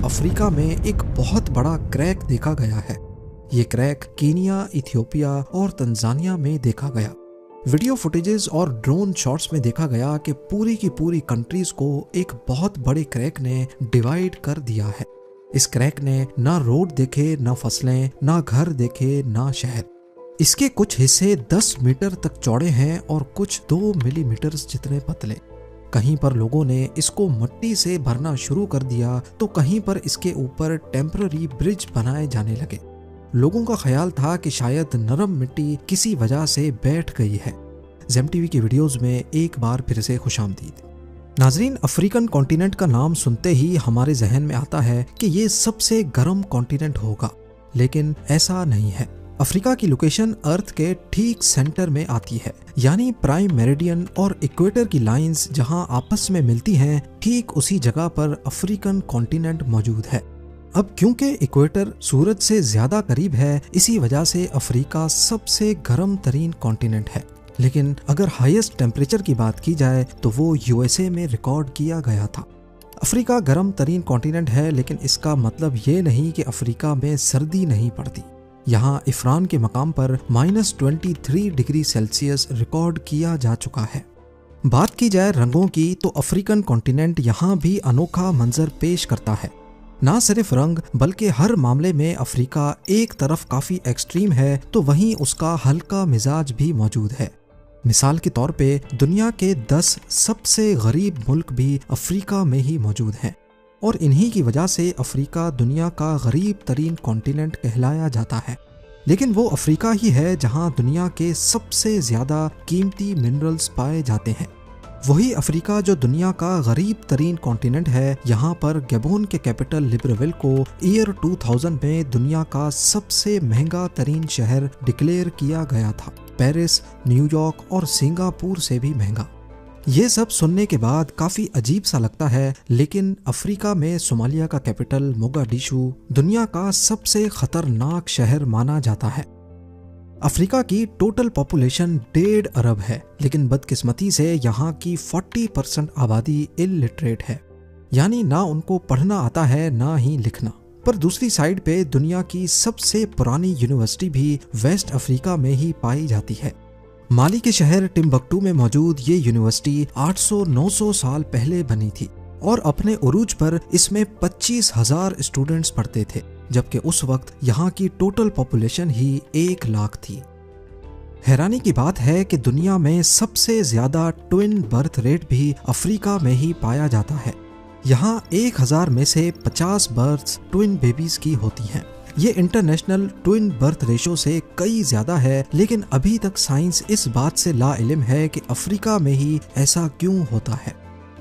Africa में एक बहुत बड़ा क्रैक देखा गया है। ये क्रैक कीनिया, इथियोपिया और तंजानिया में देखा गया। वीडियो फुटेजेस और ड्रोन शॉट्स में देखा गया कि पूरी की पूरी कंट्रीज को एक बहुत बड़े क्रैक ने डिवाइड कर दिया है। इस क्रैक ने ना रोड देखे, ना फसलें, ना घर देखे, ना शहर। इसके कुछ हिस्से 10 मीटर तक चौड़े हैं और कुछ 2 मिलीमीटर जितने पतले। कहीं पर लोगों ने इसको मिट्टी से भरना शुरू कर दिया तो कहीं पर इसके ऊपर टेम्पररी ब्रिज बनाए जाने लगे। लोगों का ख्याल था कि शायद नरम मिट्टी किसी वजह से बैठ गई है। ज़ेम टीवी की वीडियोस में एक बार फिर से खुशामदीद। नाजरीन, अफ्रीकन कॉन्टिनेंट का नाम सुनते ही हमारे जहन में आता है कि ये सबसे गर्म कॉन्टिनेंट होगा, लेकिन ऐसा नहीं है। अफ्रीका की लोकेशन अर्थ के ठीक सेंटर में आती है, यानी प्राइम मेरिडियन और इक्वेटर की लाइंस जहां आपस में मिलती हैं, ठीक उसी जगह पर अफ्रीकन कॉन्टिनेंट मौजूद है। अब क्योंकि इक्वेटर सूरज से ज्यादा करीब है, इसी वजह से अफ्रीका सबसे गर्म तरीन कॉन्टिनेंट है। लेकिन अगर हाईएस्ट टेम्परेचर की बात की जाए तो वो यूएसए में रिकॉर्ड किया गया था। अफ्रीका गर्म तरीन कॉन्टिनेंट है, लेकिन इसका मतलब ये नहीं कि अफ्रीका में सर्दी नहीं पड़ती। यहाँ इफरान के मकाम पर -23 डिग्री सेल्सियस रिकॉर्ड किया जा चुका है। बात की जाए रंगों की तो अफ्रीकन कॉन्टिनेंट यहाँ भी अनोखा मंजर पेश करता है। ना सिर्फ रंग बल्कि हर मामले में अफ्रीका एक तरफ काफी एक्सट्रीम है तो वहीं उसका हल्का मिजाज भी मौजूद है। मिसाल के तौर पे दुनिया के 10 सबसे गरीब मुल्क भी अफ्रीका में ही मौजूद हैं और इन्हीं की वजह से अफ्रीका दुनिया का गरीब तरीन कॉन्टिनेंट कहलाया जाता है। लेकिन वो अफ्रीका ही है जहां दुनिया के सबसे ज्यादा कीमती मिनरल्स पाए जाते हैं। वही अफ्रीका जो दुनिया का गरीब तरीन कॉन्टिनेंट है, यहाँ पर गैबोन के कैपिटल लिब्रेविल को ईयर 2000 में दुनिया का सबसे महंगा तरीन शहर डिक्लेयर किया गया था। पेरिस, न्यूयॉर्क और सिंगापुर से भी महंगा। ये सब सुनने के बाद काफी अजीब सा लगता है, लेकिन अफ्रीका में सोमालिया का कैपिटल मोगाडिशु दुनिया का सबसे खतरनाक शहर माना जाता है। अफ्रीका की टोटल पॉपुलेशन 1.5 अरब है, लेकिन बदकिस्मती से यहाँ की 40% आबादी इलिटरेट है, यानी ना उनको पढ़ना आता है ना ही लिखना। पर दूसरी साइड पे दुनिया की सबसे पुरानी यूनिवर्सिटी भी वेस्ट अफ्रीका में ही पाई जाती है। माली के शहर टिम्बक्टू में मौजूद ये यूनिवर्सिटी 800-900 साल पहले बनी थी और अपने उरूज पर इसमें 25,000 स्टूडेंट्स पढ़ते थे, जबकि उस वक्त यहाँ की टोटल पॉपुलेशन ही 1 लाख थी। हैरानी की बात है कि दुनिया में सबसे ज्यादा ट्विन बर्थ रेट भी अफ्रीका में ही पाया जाता है। यहाँ 1000 में से 50 बर्थ्स ट्विन बेबीज की होती हैं। ये इंटरनेशनल ट्विन बर्थ रेशो से कई ज्यादा है, लेकिन अभी तक साइंस इस बात से लाइल्म है कि अफ्रीका में ही ऐसा क्यों होता है।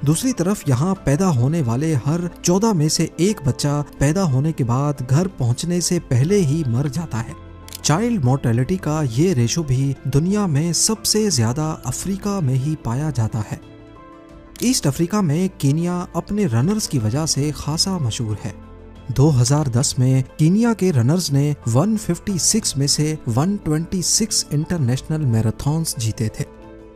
दूसरी तरफ यहाँ पैदा होने वाले हर 14 में से 1 बच्चा पैदा होने के बाद घर पहुँचने से पहले ही मर जाता है। चाइल्ड मोर्टेलिटी का ये रेशो भी दुनिया में सबसे ज्यादा अफ्रीका में ही पाया जाता है। ईस्ट अफ्रीका में कीनिया अपने रनर्स की वजह से खासा मशहूर है। 2010 में कीनिया के रनर्स ने 156 में से 126 इंटरनेशनल मैराथन्स जीते थे।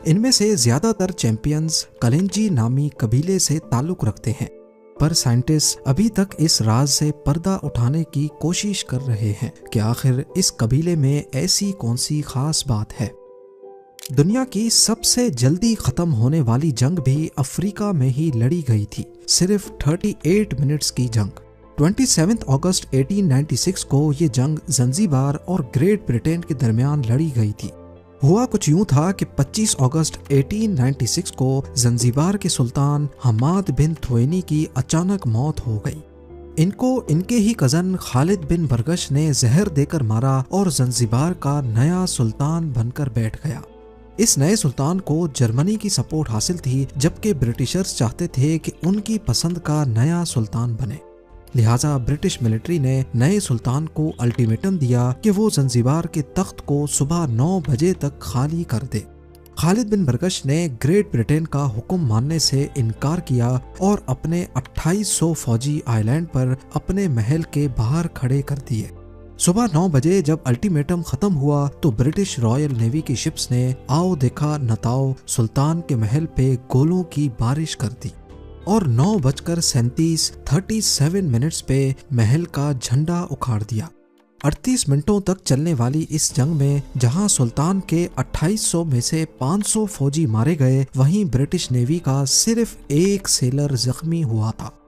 इनमें से ज्यादातर चैंपियंस कलेंजी नामी कबीले से ताल्लुक रखते हैं, पर साइंटिस्ट अभी तक इस राज से पर्दा उठाने की कोशिश कर रहे हैं कि आखिर इस कबीले में ऐसी कौन सी खास बात है। दुनिया की सबसे जल्दी खत्म होने वाली जंग भी अफ्रीका में ही लड़ी गई थी, सिर्फ 38 मिनट्स की जंग। 27 अगस्त 1896 को ये जंग ज़ंज़ीबार और ग्रेट ब्रिटेन के दरमियान लड़ी गई थी। हुआ कुछ यूं था कि 25 अगस्त 1896 को ज़ंज़ीबार के सुल्तान हमाद बिन थोइनी की अचानक मौत हो गई। इनको इनके ही कज़न खालिद बिन बरगश ने जहर देकर मारा और ज़ंज़ीबार का नया सुल्तान बनकर बैठ गया। इस नए सुल्तान को जर्मनी की सपोर्ट हासिल थी, जबकि ब्रिटिशर्स चाहते थे कि उनकी पसंद का नया सुल्तान बने। लिहाजा ब्रिटिश मिलिट्री ने नए सुल्तान को अल्टीमेटम दिया कि वो ज़ंज़ीबार के तख्त को सुबह 9 बजे तक खाली कर दे। खालिद बिन बरगश ने ग्रेट ब्रिटेन का हुक्म मानने से इनकार किया और अपने 2800 फौजी आइलैंड पर अपने महल के बाहर खड़े कर दिए। सुबह 9 बजे जब अल्टीमेटम खत्म हुआ तो ब्रिटिश रॉयल नेवी की शिप्स ने आओ देखा नताओ सुल्तान के महल पे गोलों की बारिश कर दी। और 9:37 पे महल का झंडा उखाड़ दिया। 38 मिनटों तक चलने वाली इस जंग में जहां सुल्तान के 2800 में से 500 फौजी मारे गए, वहीं ब्रिटिश नेवी का सिर्फ एक सेलर जख्मी हुआ था।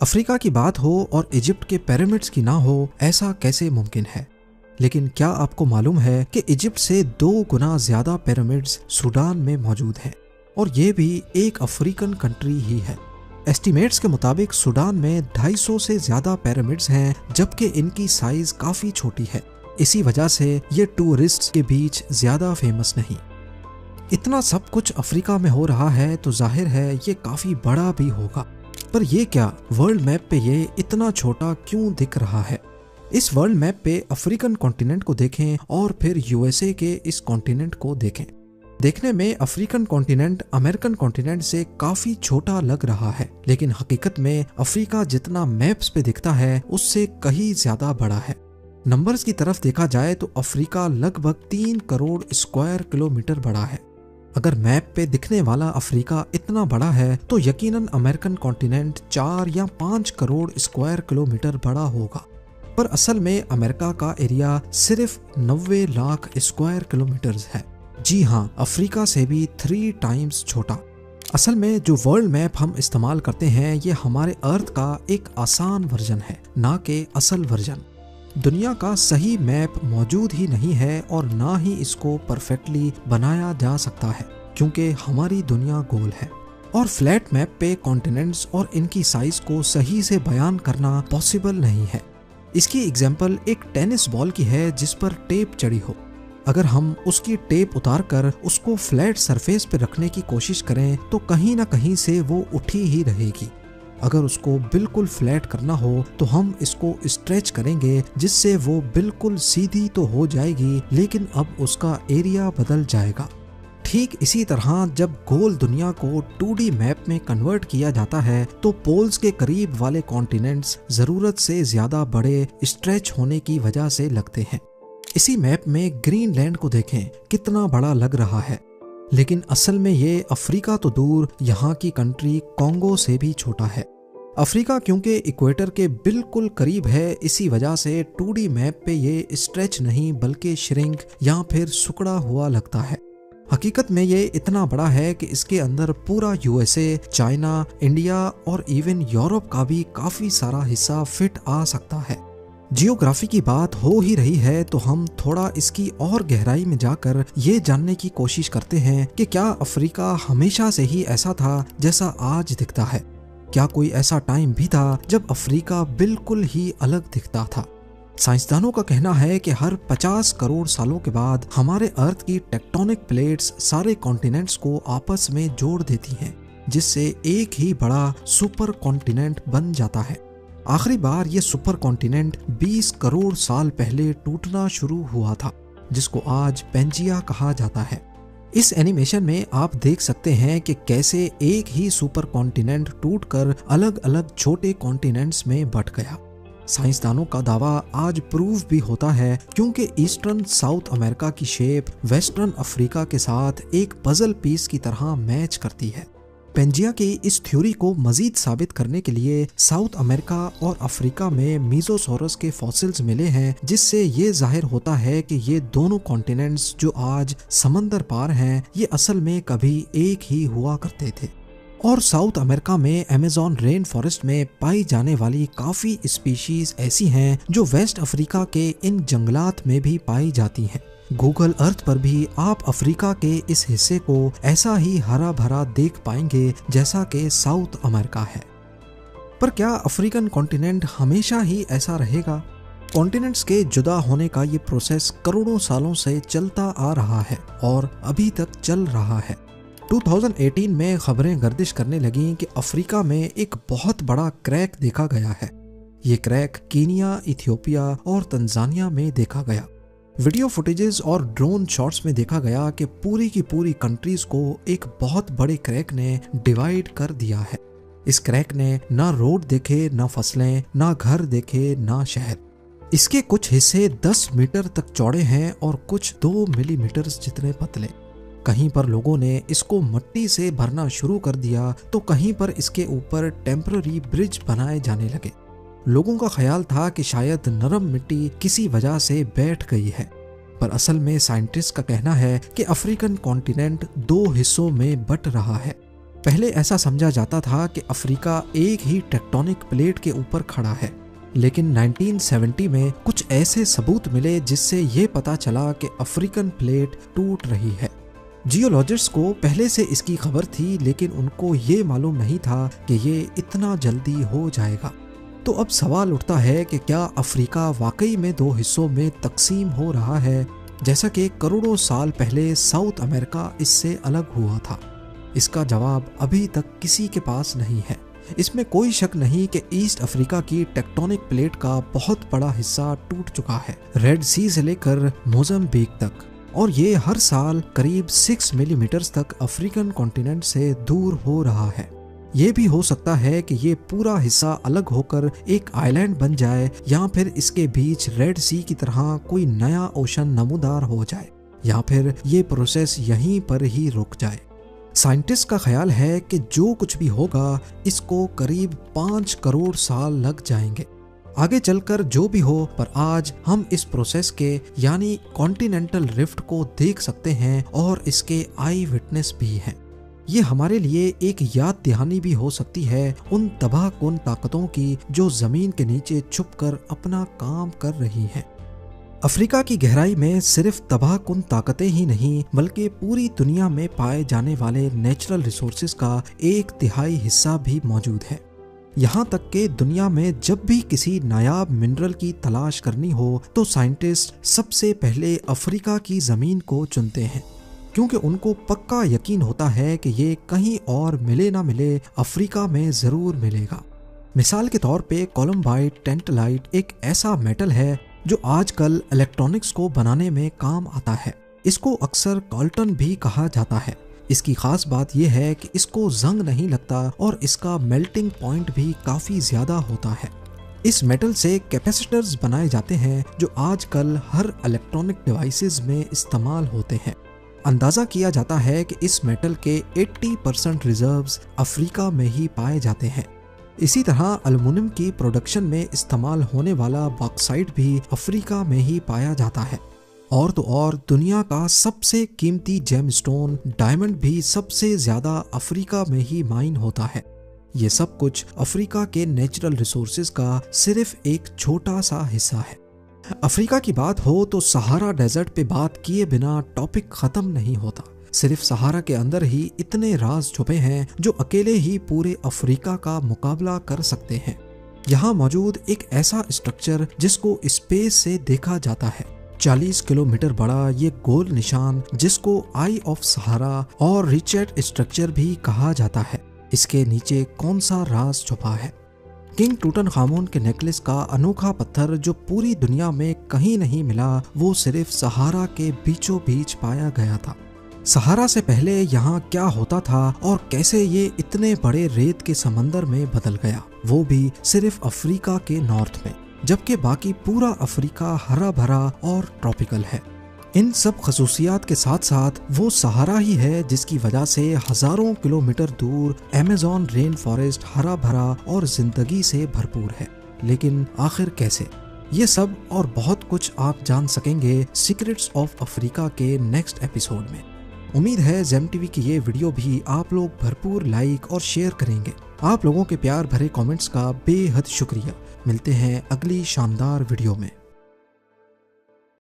अफ्रीका की बात हो और इजिप्ट के पिरामिड्स की ना हो, ऐसा कैसे मुमकिन है? लेकिन क्या आपको मालूम है कि इजिप्ट से 2 गुना ज्यादा पिरामिड्स सूडान में मौजूद हैं, और ये भी एक अफ्रीकन कंट्री ही है। एस्टिमेट्स के मुताबिक सूडान में 250 से ज्यादा पिरामिड्स हैं, जबकि इनकी साइज काफी छोटी है। इसी वजह से ये टूरिस्ट्स के बीच ज्यादा फेमस नहीं। इतना सब कुछ अफ्रीका में हो रहा है तो जाहिर है ये काफी बड़ा भी होगा, पर ये क्या वर्ल्ड मैप पे ये इतना छोटा क्यों दिख रहा है? इस वर्ल्ड मैप पे अफ्रीकन कॉन्टिनेंट को देखें और फिर यूएसए के इस कॉन्टिनेंट को देखें। देखने में अफ्रीकन कॉन्टिनेंट अमेरिकन कॉन्टिनेंट से काफी छोटा लग रहा है, लेकिन हकीकत में अफ्रीका जितना मैप्स पे दिखता है उससे कहीं ज्यादा बड़ा है। नंबर्स की तरफ देखा जाए तो अफ्रीका लगभग 3 करोड़ स्क्वायर किलोमीटर बड़ा है। अगर मैप पे दिखने वाला अफ्रीका इतना बड़ा है तो यकीनन अमेरिकन कॉन्टिनेंट 4 या 5 करोड़ स्क्वायर किलोमीटर बड़ा होगा, पर असल में अमेरिका का एरिया सिर्फ 90 लाख स्क्वायर किलोमीटर है। जी हाँ, अफ्रीका से भी 3 टाइम्स छोटा। असल में जो वर्ल्ड मैप हम इस्तेमाल करते हैं ये हमारे अर्थ का एक आसान वर्जन है, ना कि असल वर्जन। दुनिया का सही मैप मौजूद ही नहीं है और ना ही इसको परफेक्टली बनाया जा सकता है, क्योंकि हमारी दुनिया गोल है और फ्लैट मैप पे कॉन्टिनेंट्स और इनकी साइज को सही से बयान करना पॉसिबल नहीं है। इसकी एग्जाम्पल एक टेनिस बॉल की है जिस पर टेप चढ़ी हो। अगर हम उसकी टेप उतार कर उसको फ्लैट सरफेस पे रखने की कोशिश करें तो कहीं ना कहीं से वो उठी ही रहेगी। अगर उसको बिल्कुल फ्लैट करना हो तो हम इसको स्ट्रेच करेंगे, जिससे वो बिल्कुल सीधी तो हो जाएगी, लेकिन अब उसका एरिया बदल जाएगा। ठीक इसी तरह जब गोल दुनिया को 2D मैप में कन्वर्ट किया जाता है तो पोल्स के करीब वाले कॉन्टिनेंट्स जरूरत से ज्यादा बड़े स्ट्रेच होने की वजह से लगते हैं। इसी मैप में ग्रीनलैंड को देखें, कितना बड़ा लग रहा है, लेकिन असल में ये अफ्रीका तो दूर, यहाँ की कंट्री कॉन्गो से भी छोटा है। अफ्रीका क्योंकि इक्वेटर के बिल्कुल करीब है, इसी वजह से 2D मैप पे ये स्ट्रेच नहीं बल्कि श्रिंक या फिर सिकुड़ा हुआ लगता है। हकीकत में ये इतना बड़ा है कि इसके अंदर पूरा यूएसए, चाइना, इंडिया और इवन यूरोप का भी काफी सारा हिस्सा फिट आ सकता है। जियोग्राफी की बात हो ही रही है तो हम थोड़ा इसकी और गहराई में जाकर ये जानने की कोशिश करते हैं कि क्या अफ्रीका हमेशा से ही ऐसा था जैसा आज दिखता है? क्या कोई ऐसा टाइम भी था जब अफ्रीका बिल्कुल ही अलग दिखता था? साइंसदानों का कहना है कि हर 50 करोड़ सालों के बाद हमारे अर्थ की टेक्टोनिक प्लेट्स सारे कॉन्टिनेंट्स को आपस में जोड़ देती हैं, जिससे एक ही बड़ा सुपर कॉन्टिनेंट बन जाता है। आखिरी बार ये सुपर कॉन्टिनेंट 20 करोड़ साल पहले टूटना शुरू हुआ था, जिसको आज पेंजिया कहा जाता है। इस एनिमेशन में आप देख सकते हैं कि कैसे एक ही सुपर कॉन्टिनेंट टूटकर अलग अलग छोटे कॉन्टिनेंट्स में बंट गया। साइंसदानों का दावा आज प्रूव भी होता है, क्योंकि ईस्टर्न साउथ अमेरिका की शेप वेस्टर्न अफ्रीका के साथ एक पजल पीस की तरह मैच करती है। पेंजिया की इस थ्योरी को मजीद साबित करने के लिए साउथ अमेरिका और अफ्रीका में मीजोसोरस के फॉसिल्स मिले हैं, जिससे ये जाहिर होता है कि ये दोनों कॉन्टिनेंट्स जो आज समंदर पार हैं, ये असल में कभी एक ही हुआ करते थे। और साउथ अमेरिका में अमेज़न रेन फॉरेस्ट में पाई जाने वाली काफी स्पीशीज ऐसी हैं जो वेस्ट अफ्रीका के इन जंगलात में भी पाई जाती हैं। गूगल अर्थ पर भी आप अफ्रीका के इस हिस्से को ऐसा ही हरा भरा देख पाएंगे जैसा कि साउथ अमेरिका है। पर क्या अफ्रीकन कॉन्टिनेंट हमेशा ही ऐसा रहेगा? कॉन्टिनेंट्स के जुदा होने का ये प्रोसेस करोड़ों सालों से चलता आ रहा है और अभी तक चल रहा है। 2018 में खबरें गर्दिश करने लगीं कि अफ्रीका में एक बहुत बड़ा क्रैक देखा गया है। ये क्रैक कीनिया, इथियोपिया और तंजानिया में देखा गया। वीडियो फुटेजेस और ड्रोन शॉट्स में देखा गया कि पूरी की पूरी कंट्रीज को एक बहुत बड़े क्रैक ने डिवाइड कर दिया है। इस क्रैक ने ना रोड देखे, ना फसलें, ना घर देखे, ना शहर। इसके कुछ हिस्से 10 मीटर तक चौड़े हैं और कुछ 2 मिलीमीटर जितने पतले। कहीं पर लोगों ने इसको मिट्टी से भरना शुरू कर दिया तो कहीं पर इसके ऊपर टेम्पररी ब्रिज बनाए जाने लगे। लोगों का ख्याल था कि शायद नरम मिट्टी किसी वजह से बैठ गई है, पर असल में साइंटिस्ट का कहना है कि अफ्रीकन कॉन्टिनेंट 2 हिस्सों में बट रहा है। पहले ऐसा समझा जाता था कि अफ्रीका एक ही टेक्टोनिक प्लेट के ऊपर खड़ा है, लेकिन 1970 में कुछ ऐसे सबूत मिले जिससे ये पता चला कि अफ्रीकन प्लेट टूट रही है। जियोलॉजिस्ट्स को पहले से इसकी खबर थी, लेकिन उनको ये मालूम नहीं था कि ये इतना जल्दी हो जाएगा। तो अब सवाल उठता है कि क्या अफ्रीका वाकई में 2 हिस्सों में तकसीम हो रहा है, जैसा कि करोड़ों साल पहले साउथ अमेरिका इससे अलग हुआ था? इसका जवाब अभी तक किसी के पास नहीं है। इसमें कोई शक नहीं कि ईस्ट अफ्रीका की टेक्टोनिक प्लेट का बहुत बड़ा हिस्सा टूट चुका है, रेड सी से लेकर मोज़म्बिक तक, और ये हर साल करीब 6 मिलीमीटर तक अफ्रीकन कॉन्टिनेंट से दूर हो रहा है। ये भी हो सकता है कि ये पूरा हिस्सा अलग होकर एक आइलैंड बन जाए, या फिर इसके बीच रेड सी की तरह कोई नया ओशन नमूदार हो जाए, या फिर ये प्रोसेस यहीं पर ही रुक जाए। साइंटिस्ट का ख्याल है कि जो कुछ भी होगा इसको करीब 5 करोड़ साल लग जाएंगे। आगे चलकर जो भी हो, पर आज हम इस प्रोसेस के यानी कॉन्टिनेंटल रिफ्ट को देख सकते हैं और इसके आई विटनेस भी हैं। ये हमारे लिए एक याद दहानी भी हो सकती है उन तबाहकुन ताकतों की जो जमीन के नीचे छुपकर अपना काम कर रही हैं। अफ्रीका की गहराई में सिर्फ तबाहकुन ताकतें ही नहीं, बल्कि पूरी दुनिया में पाए जाने वाले नेचुरल रिसोर्सेज का 1/3 हिस्सा भी मौजूद है। यहाँ तक कि दुनिया में जब भी किसी नायाब मिनरल की तलाश करनी हो तो साइंटिस्ट सबसे पहले अफ्रीका की जमीन को चुनते हैं, क्योंकि उनको पक्का यकीन होता है कि ये कहीं और मिले ना मिले, अफ्रीका में जरूर मिलेगा। मिसाल के तौर पे कोलम्बाइट टेंटलाइट एक ऐसा मेटल है जो आजकल इलेक्ट्रॉनिक्स को बनाने में काम आता है। इसको अक्सर कॉल्टन भी कहा जाता है। इसकी खास बात यह है कि इसको जंग नहीं लगता और इसका मेल्टिंग पॉइंट भी काफी ज्यादा होता है। इस मेटल से कैपेसिटर्स बनाए जाते हैं जो आजकल हर इलेक्ट्रॉनिक डिवाइसेस में इस्तेमाल होते हैं। अंदाजा किया जाता है कि इस मेटल के 80% रिजर्व्स अफ्रीका में ही पाए जाते हैं। इसी तरह एल्युमिनियम की प्रोडक्शन में इस्तेमाल होने वाला बॉक्साइट भी अफ्रीका में ही पाया जाता है। और तो और दुनिया का सबसे कीमती जेमस्टोन डायमंड भी सबसे ज्यादा अफ्रीका में ही माइन होता है। ये सब कुछ अफ्रीका के नेचुरल रिसोर्सेज का सिर्फ एक छोटा सा हिस्सा है। अफ्रीका की बात हो तो सहारा डेजर्ट पे बात किए बिना टॉपिक खत्म नहीं होता। सिर्फ सहारा के अंदर ही इतने राज छुपे हैं जो अकेले ही पूरे अफ्रीका का मुकाबला कर सकते हैं। यहाँ मौजूद एक ऐसा स्ट्रक्चर जिसको स्पेस से देखा जाता है, 40 किलोमीटर बड़ा ये गोल निशान जिसको आई ऑफ सहारा और रिचर्ड स्ट्रक्चर भी कहा जाता है, इसके नीचे कौन सा राज छुपा है? किंग टूटनखामुन के नेकलेस का अनोखा पत्थर जो पूरी दुनिया में कहीं नहीं मिला, वो सिर्फ सहारा के बीचों बीच पाया गया था। सहारा से पहले यहाँ क्या होता था और कैसे ये इतने बड़े रेत के समंदर में बदल गया, वो भी सिर्फ अफ्रीका के नॉर्थ में, जबकि बाकी पूरा अफ्रीका हरा भरा और ट्रॉपिकल है। इन सब खसूसियात के साथ साथ वो सहारा ही है जिसकी वजह से हजारों किलोमीटर दूर अमेज़न रेन फॉरेस्ट हरा भरा और जिंदगी से भरपूर है। लेकिन आखिर कैसे? ये सब और बहुत कुछ आप जान सकेंगे सीक्रेट्स ऑफ अफ्रीका के नेक्स्ट एपिसोड में। उम्मीद है जेम टीवी की ये वीडियो भी आप लोग भरपूर लाइक और शेयर करेंगे। आप लोगों के प्यार भरे कमेंट्स का बेहद शुक्रिया। मिलते हैं अगली शानदार वीडियो में।